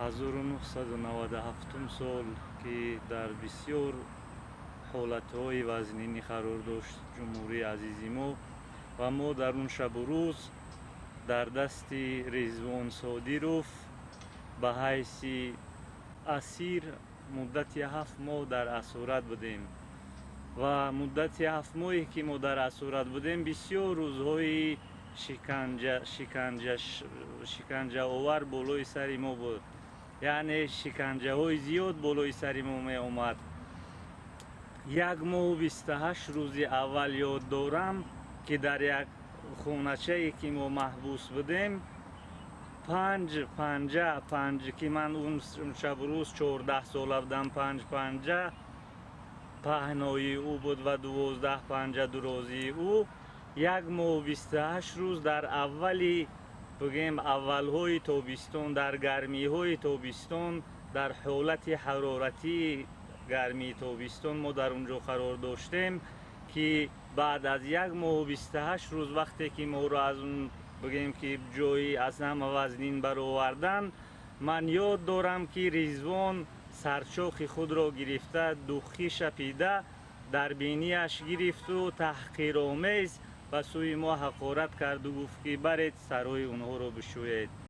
1997 سال که در بسیار حالتهای وزنینی قرار داشت جمهوری عزیزی ما و ما در اون شب و روز در دست رضوان صادروف به حیث اسیر مدت 7 ماه در اسارت بودیم و مدت 7 ماهی که ما در اسارت بودیم بسیار روزهای شکنجه آور بالای سر ما بود، یعنی شکنجه های زیاد بالای سر ما می آمد. 1 ماه و 28 روز اول یاد دارم که در یک خونچه که ما محبوس بودیم پنج که من اون شب روز 14 ساله بودم، 5 پنجه پهنای او بود و 12 پنجه درازی او. 1 ماه و 28 روز در اولی بگیم اولهای تابستان، در گرمی های تابستان، در حالت حرارتی گرمی تابستان ما در اونجا قرار داشتیم که بعد از 1 ماه و 28 روز وقتی که ما را از اون بگیم که جایی از همه وزنین برآوردن، من یاد دارم که رضوان سرچاخ خود را گرفته دوخی شپیده در بینیش گرفت و تحقیرآمیز به سوی ما حقارت کرد و گفت که برید سرای اونها را بشویید.